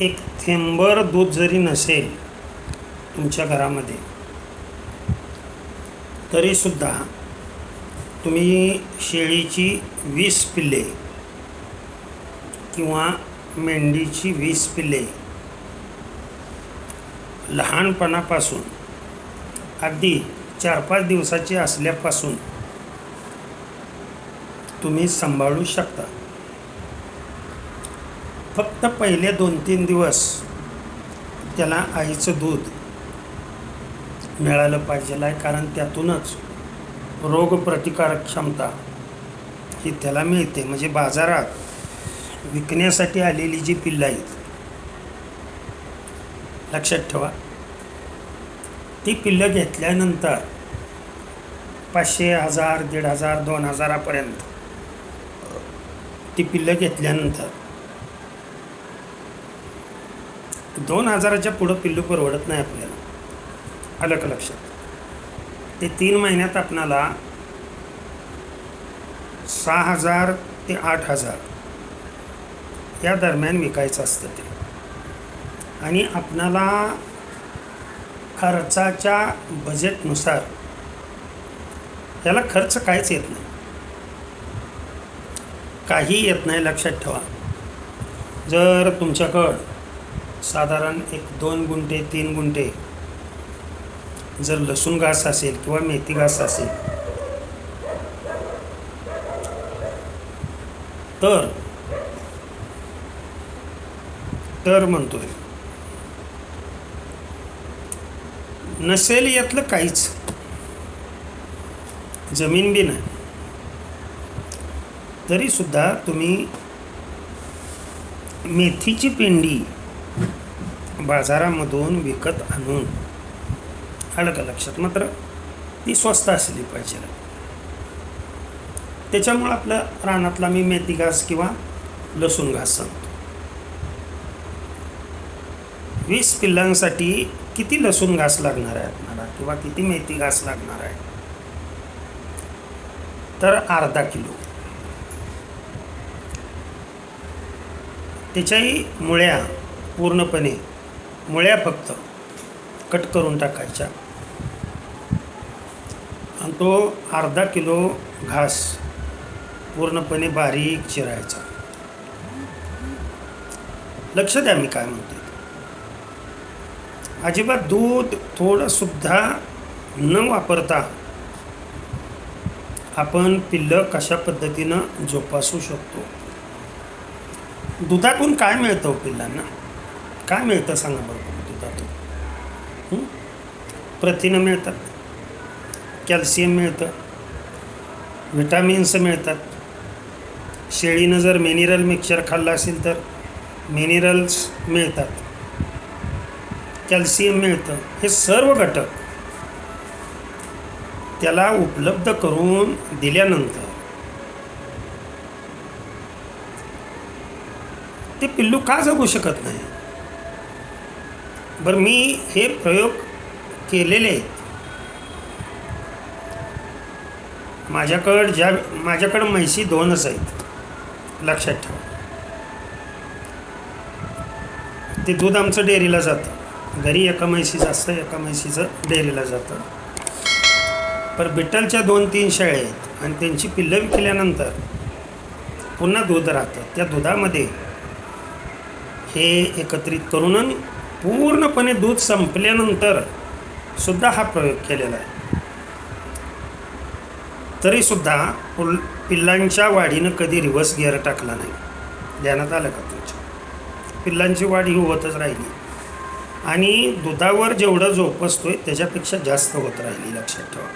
एक थेंबर दूध जरी नसेल तुमच्या घरामध्ये तरीसुद्धा तुम्ही शेळीची 20 पिल्ले किंवा मेंढीची 20 पिल्ले लहानपणापासून अगदी 4-5 दिवसाची असल्यापासून तुम्ही सांभाळू शकता. फक्त पहिले 2-3 दिवस त्याला आईचं दूध मिळालं पाहिजे आहे, कारण त्यातूनच रोगप्रतिकारक क्षमता ही त्याला मिळते. म्हणजे बाजारात विकण्यासाठी आलेली जी पिल्लं आहेत, लक्षात ठेवा, ती पिल्लं घेतल्यानंतर 500, 1000, 1500, 2000 ती पिल्लं घेतल्यानंतर 2000च्या पुढं पिल्लू परवडत नाही आपल्याला. आलं का लक्षात? ते 3 महिन्यात आपणाला 6000 ते 8000 या दरम्यान विकायचं असतं ते. आणि आपणाला खर्चाच्या बजेटनुसार याला खर्च काहीच येत नाही, काही येत नाही. लक्षात ठेवा, जर तुमच्याकडं साधारण 1-2 गुंठे 3 गुंठे जर लसूण घास असेल किंवा मेथी घास असेल तर म्हणतोय, नसेल यातलं काहीच, जमीन बी नाही, तरीसुद्धा तुम्ही मेथीची पेंडी बाजारामधून विकत आणून, आलं का लक्षात, मात्र ती स्वस्त असली पाहिजे. त्याच्यामुळं आपल्या रानातला मी मेथी घास किंवा लसूण घास सांगतो. 20 पिल्लांसाठी किती लसूण घास लागणार आहे आपल्याला किंवा किती मेथी घास लागणार आहे, तर अर्धा किलो. त्याच्याही मुळ्या फक्त कट करून टाकायच्या आणि तो अर्धा किलो घास पूर्णपणे बारीक चिरायचा. लक्ष द्या मी काय म्हणतो. अजिबात दूध थोडंसुद्धा न वापरता आपण पिल्लं कशा पद्धतीनं जोपासू शकतो. दुधातून काय मिळतं पिल्लांना? काय मिळतं सांगा बरं. दुधातून प्रथिनं मिळतात, कॅल्शियम मिळतं, विटामिन्स मिळतात. शेळीनं जर मिनरल मिक्सचर खाल्लं असेल तर मिनरल्स मिळतात, कॅल्शियम मिळतं. हे सर्व घटक त्याला उपलब्ध करून दिल्यानंतर ते पिल्लू का जगू शकत नाही? बरं, मी हे प्रयोग केलेले आहेत. माझ्याकडं म्हैशी 2च आहेत, लक्षात ठेवा. ते दूध आमचं डेअरीला जातं. घरी एका म्हैशीचं असतं, एका म्हैशीचं डेअरीला जातं. पण बिटलच्या 2-3 शेळ्या आहेत आणि त्यांची पिल्लं विकल्यानंतर पुन्हा दूध राहतं. त्या दुधामध्ये हे एकत्रित करून पूर्णपणे दूध संपल्यानंतर सुद्धा हा प्रयोग केलेला आहे. तरीसुद्धा पिल्लांच्या वाढीनं कधी रिव्हर्स गिअर टाकला नाही. ध्यानात आलं का तुमच्या? पिल्लांची वाढ ही होतच राहिली आणि दुधावर जेवढं जोपासतोय त्याच्यापेक्षा जास्त होत राहिली. लक्षात ठेवा.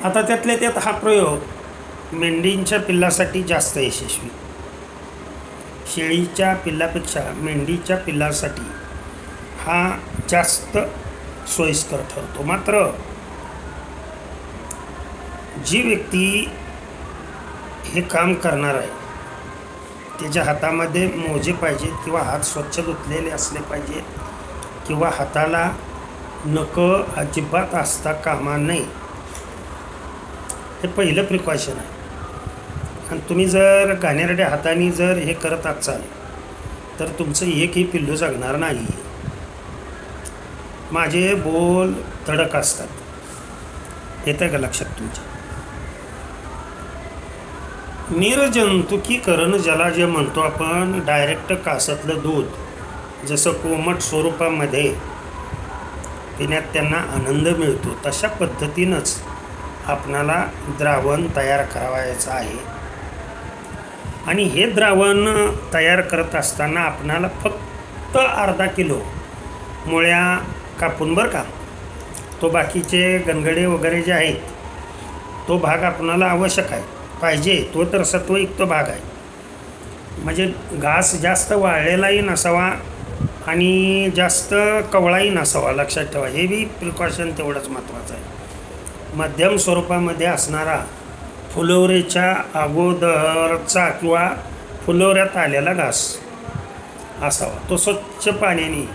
आता त्यातल्या त्यात हा प्रयोग मेंढींच्या पिल्लासाठी जास्त यशस्वी, शेळीच्या पिल्लापेक्षा मेंढीच्या पिल्लासाठी हा जास्त सोयीस्कर ठरतो. मात्र जी व्यक्ती हे काम करणार आहे त्याच्या हातामध्ये मोजे पाहिजेत किंवा हात स्वच्छ धुतलेले असले पाहिजेत किंवा हाताला नखं अजिबात असता कामा नये. हे पहिलं प्रिकॉशन आहे. आणि तुम्ही जर घाणेरड्या हाताने जर हे करत असाल तर तुमचं एकही पिल्लू जगणार नाही. माझे बोल तडक असतात. येतं का लक्षात तुमच्या? निर्जंतुकीकरण ज्याला जे म्हणतो आपण, डायरेक्ट कासातलं दूध जसं कोमट स्वरूपामध्ये पिण्यात त्यांना आनंद मिळतो, तशा पद्धतीनंच आपणाला द्रावण तयार करावायचं आहे. आणि हे द्रावण तयार करत असताना आपणाला फक्त अर्धा किलो मुळ्या कापून, बरं का, तो बाकीचे गणगडे वगैरे जे आहेत तो भाग आपणाला आवश्यक आहे, पाहिजे, तो तर सत्वयुक्त भाग आहे. म्हणजे घास जास्त वाळलेलाही नसावा आणि जास्त कवळाही नसावा, लक्षात ठेवा. हे बी प्रिकॉशन तेवढंच महत्त्वाचं आहे. मध्यम स्वरूपामध्ये असणारा फुलवरेच्या अगोदरचा किंवा फुलवऱ्यात आलेला घास असावा. तो स्वच्छ पाण्याने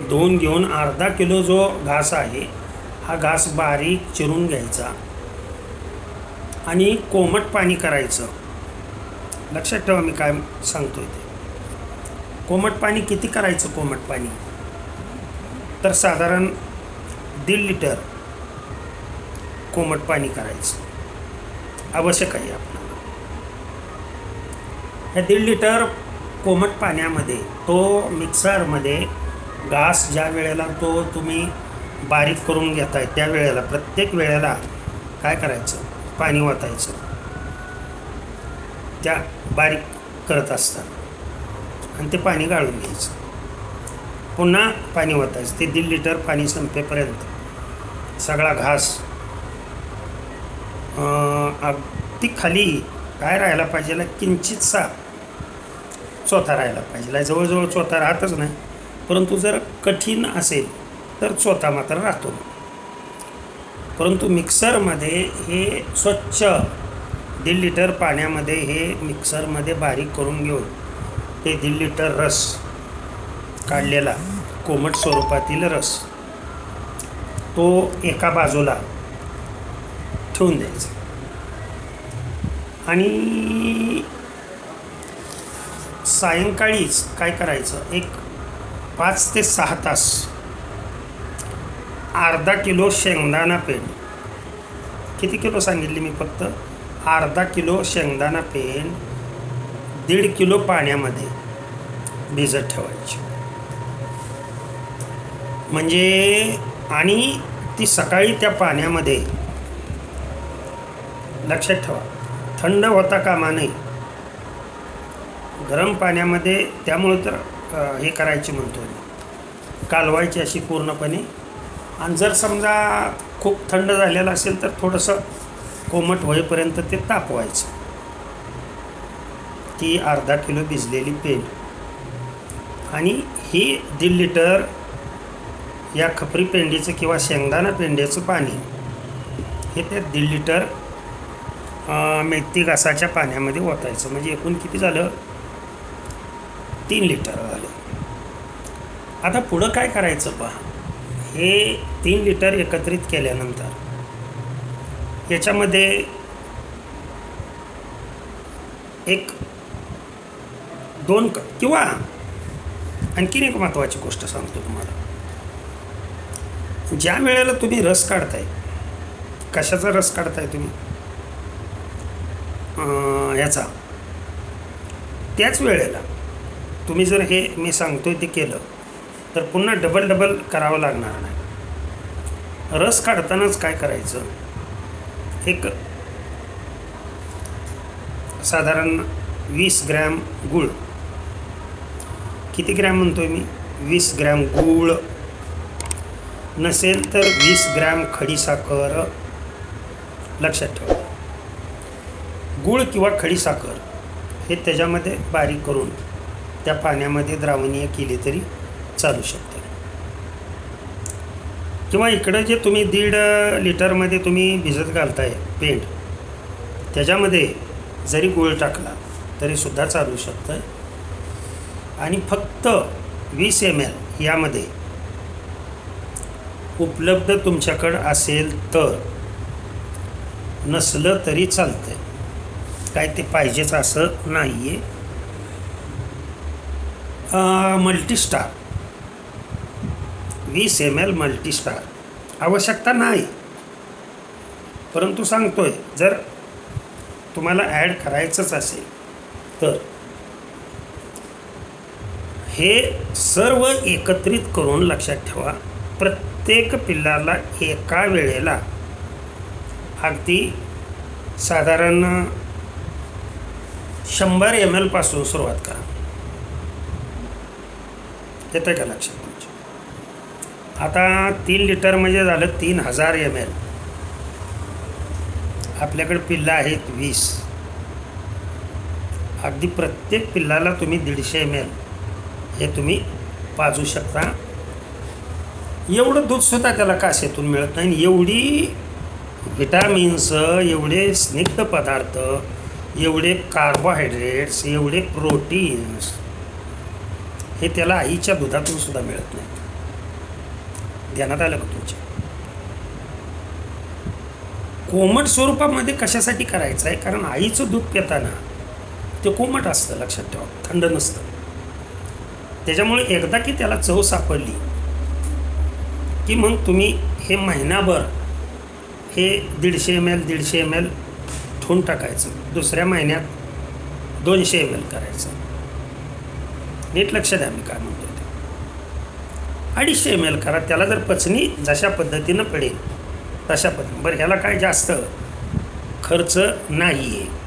धुवून घेऊन अर्धा किलो जो घास आहे हा घास बारीक चिरून घ्यायचा आणि कोमट पाणी करायचं. लक्षात ठेवा मी काय सांगतोय ते. कोमट पाणी किती करायचं? कोमट पाणी तर साधारण 1.5 लिटर कोमट पाणी करायचं आवश्यक आहे आपल्याला. ह्या 1.5 लिटर कोमट पाण्यामध्ये तो मिक्सरमध्ये घास ज्या वेळेला तो तुम्ही बारीक करून घेताय त्या वेळेला, प्रत्येक वेळेला काय करायचं? पाणी ओतायचं त्या बारीक करत असताना आणि ते पाणी गाळून घ्यायचं. पुन्हा पाणी ओतायचं. ते 1.5 लिटर पाणी संपेपर्यंत सगळा घास अगदी खाली काय राहायला पाहिजे, किंचितसा चोथा राहायला पाहिजे. जवळजवळ चोथा राहतच नाही, परंतु जर कठीण असेल तर चोथा मात्र राहतो. परंतु मिक्सरमध्ये हे स्वच्छ 1.5 लिटर पाण्यामध्ये हे मिक्सरमध्ये बारीक करून घेऊन ते 1.5 लिटर रस काढलेला कोमट स्वरूपातील रस तो एका बाजूला ठेवून द्यायचा. आणि सायंकाळीच काय करायचं, एक 5 ते 6 तास अर्धा किलो शेंगदाणा पेंड. किती किलो सांगितली मी? फक्त अर्धा किलो शेंगदाणा पेंड 1.5 किलो पाण्यामध्ये भिजत ठेवायची. म्हणजे आणि ती सकाळी त्या पाण्यामध्ये, लक्षात ठेवा, थंड होता कामा नये, गरम पाण्यामध्ये. त्यामुळे तर हे करायची म्हणतो मी, कालवायची अशी पूर्णपणे. आणि जर समजा खूप थंड झालेलं असेल तर थोडंसं कोमट होईपर्यंत ते तापवायचं. ती अर्धा किलो भिजलेली पेंड आणि ही 1.5 लिटर या खपरी पेंडीचं किंवा शेंगदाणा पेंड्याचं पाणी हे त्या 1.5 लिटर मेथी घासाच्या पाण्यामध्ये ओतायचं. म्हणजे एकूण किती झालं? 3 लिटर झालं. आता पुढं काय करायचं पहा. हे 3 लिटर एकत्रित केल्यानंतर याच्यामध्ये एक 2 कप किंवा आणखीन एक महत्त्वाची गोष्ट सांगतो तुम्हाला. ज्या वेळेला तुम्ही रस काढताय, कशाचा रस काढताय तुम्ही? ह्याचा. त्याच वेळेला तुम्ही जर हे मी सांगतोय ते केलं तर पुन्हा डबल करावं लागणार नाही. रस काढतानाच काय करायचं, एक साधारण 20 ग्रॅम गूळ. किती ग्रॅम म्हणतोय मी? 20 ग्रॅम गूळ. नसेल तर 20 ग्रॅम खडीसाखर. लक्षात ठेवा, गूळ किंवा खडीसाखर हे त्याच्यामध्ये बारीक करून त्या पाण्यामध्ये द्रावणीय केली तरी चालू शकते. किंवा इकडं जे तुम्ही 1.5 लिटरमध्ये तुम्ही भिजत घालताय पेंड, त्याच्यामध्ये जरी गूळ टाकला तरीसुद्धा चालू शकतं. आणि फक्त 20 ml यामध्ये उपलब्ध तुमच्याकडं असेल तर, नसलं तरी चालतंय, काय ते पाहिजेच असं नाही आहे. मल्टीस्टार 20 ml मल्टीस्टार आवश्यकता नाही, परंतु सांगतोय जर तुम्हाला ॲड करायचंच असेल तर हे सर्व एकत्रित करून लक्षात ठेवा. प्रत्येक पिल्लाला एका वेळेला अगदी साधारण 100 ml पासून सुरुवात करा. येतं का लक्षात तुमच्या? आता 3 लिटर म्हणजे झालं 3000 ml. आपल्याकडे पिल्लं आहेत 20. अगदी प्रत्येक पिल्लाला तुम्ही 150 ml हे तुम्ही पाजू शकता. एवढं दूधसुद्धा त्याला कासेतून मिळत नाही. एवढी व्हिटॅमिन्स, एवढे स्निग्ध पदार्थ, एवढे कार्बोहायड्रेट्स, एवढे प्रोटीन्स हे त्याला आईच्या दुधातून सुद्धा मिळत नाहीत. ध्यानात आलं का तुमच्या? कोमट स्वरूपामध्ये कशासाठी करायचं आहे? कारण आईचं दूध पिताना ते कोमट असतं, लक्षात ठेवा, थंड नसतं. त्याच्यामुळे एकदा की त्याला चव सापडली की मग तुम्ही हे महिनाभर हे 150 ml ठेवून टाकायचं. दुसऱ्या महिन्यात 200 ml करायचं. नीट लक्ष द्या मी काय म्हणतो ते. 250 ml करा. त्याला जर पचनी जशा पद्धतीनं पडेल तशा पद्धतीनं. बरं, ह्याला काय जास्त खर्च नाही आहे.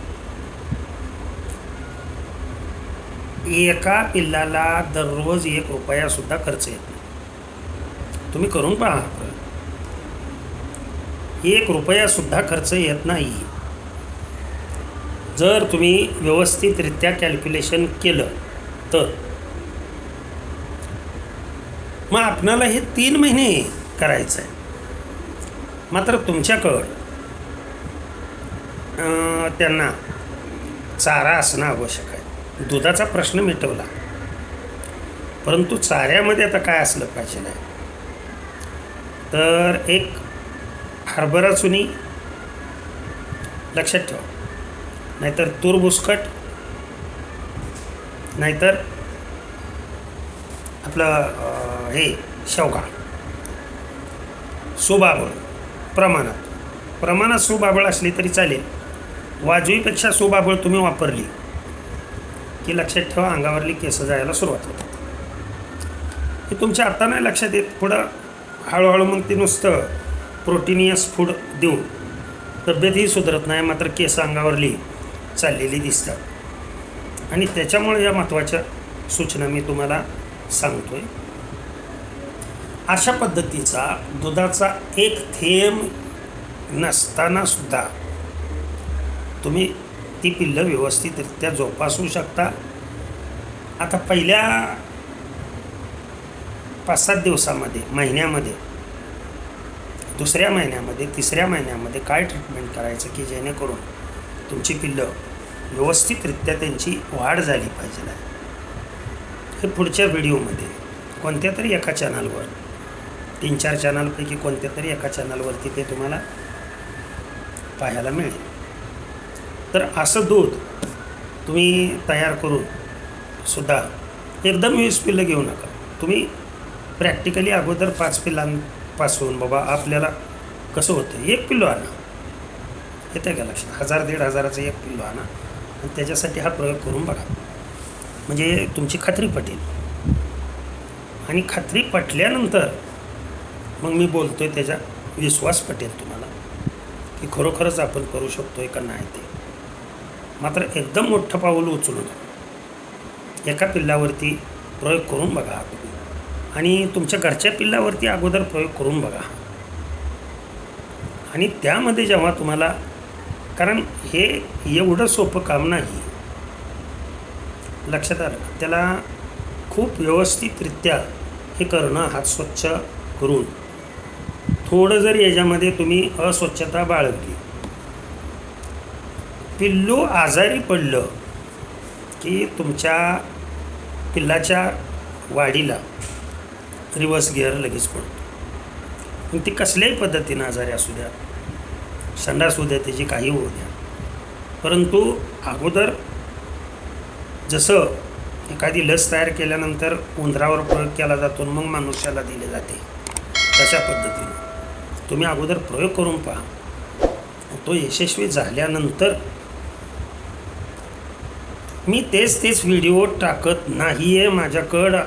एका पिल्लाला दररोज 1 रुपयासुद्धा खर्च येत नाही. तुम्ही करून पहा. 1 रुपयासुद्धा खर्च येत नाही जर तुम्ही व्यवस्थितरित्या कॅल्क्युलेशन केलं तर. मग आपणाला हे 3 महिने करायचं आहे. मात्र तुमच्याकडं त्यांना चारा असणं आवश्यक आहे. दुधाचा प्रश्न मिटवला, परंतु चाऱ्यामध्ये आता काय असलं पाहिजे नाही तर एक हरभरा चुनी लक्षात ठेवा, नाहीतर तूर बुसकट, नाहीतर आपलं हे शेवगा, सुबाबळ प्रमाणात सुबाबळ असली तरी चालेल. वाजवीपेक्षा सुबाबळ तुम्ही वापरली की लक्षात ठेवा अंगावरली केस जायला सुरुवात होते. हे तुमच्या आता नाही लक्षात येत. पुढं हळूहळू मग ते नुसतं प्रोटीनियस फूड देऊन तब्येतही सुधारत नाही, मात्र केस अंगावरली चाललेली दिसतात. आणि त्याच्यामुळे या महत्त्वाच्या सूचना मी तुम्हाला सांगतोय. अशा पद्धतीचा दुधाचा एक थेंब नसताना सुद्धा तुम्ही ती पिल्लं व्यवस्थितरित्या जोपासू शकता. आता पहिल्या 5-7 दिवसामध्ये, महिन्यामध्ये, दुसऱ्या महिन्यामध्ये, तिसऱ्या महिन्यामध्ये काय ट्रीटमेंट करायचं की जेणेकरून तुमची पिल्लं व्यवस्थितरित्या त्यांची वाढ झाली पाहिजे. हे पुढच्या व्हिडिओमध्ये कोणत्या तरी एका चॅनलवर, 3-4 चॅनलपैकी कोणत्या तरी एका चॅनलवरती ते तुम्हाला पाहायला मिळेल. तर असं दूध तुम्ही तयार करून सुद्धा एकदम 20 पिल्लं घेऊ नका. तुम्ही प्रॅक्टिकली अगोदर 5 पिल्लांपासून बाबा आपल्याला कसं होतं 1 पिल्लू आणा. येतं आहे का लक्षात? 1000-1500चं 1 पिल्लू आणा आणि त्याच्यासाठी हा प्रयोग करून बघा. म्हणजे तुमची खात्री पटेल. आणि खात्री पटल्यानंतर मग मी बोलतोय त्याचा विश्वास पटेल तुम्हाला की खरोखरच आपण करू शकतोय का नाही ते. मात्र एकदम मोठं पाऊल उचलून एका पिल्लावरती प्रयोग करून बघा तुम्ही. आणि तुमच्या घरच्या पिल्लावरती अगोदर प्रयोग करून बघा. आणि त्यामध्ये जेव्हा तुम्हाला, कारण हे एवढं सोपं काम नाही, लक्षात आलं, त्याला खूप व्यवस्थितरित्या हे करणं, हात स्वच्छ करून. थोडं जर याच्यामध्ये तुम्ही अस्वच्छता बाळगली, पिल्लू आजारी पडलं की तुमच्या पिल्लाच्या वाढीला रिवर्स गिअर लगेच पडतो. मग ती कसल्याही पद्धतीनं आजारी असू द्या, संडास होऊ द्या, त्याची काही होऊ द्या, परंतु अगोदर जसं एखादी लस तयार केल्यानंतर उंदरावर प्रयोग केला जातो आणि मग मनुष्याला दिले जाते, तशा पद्धतीने तुम्ही अगोदर प्रयोग करून पहा. तो यशस्वी झाल्यानंतर मी तेच व्हिडिओ टाकत नाही आहे. माझ्याकडं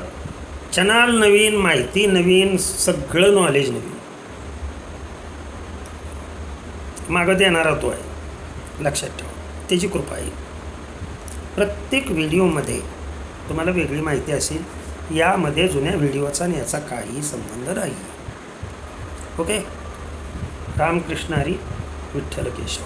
चॅनल नवीन, माहिती नवीन, सगळं नॉलेज नवीन मागं देणारा तो आहे, लक्षात ठेवा. त्याची कृपा आहे. प्रत्येक व्हिडिओमध्ये तुम्हाला वेगळी माहिती असेल. यामध्ये जुन्या व्हिडिओचा आणि याचा काही संबंध नाही. ओके. रामकृष्ण हरी, विठ्ठल केशव.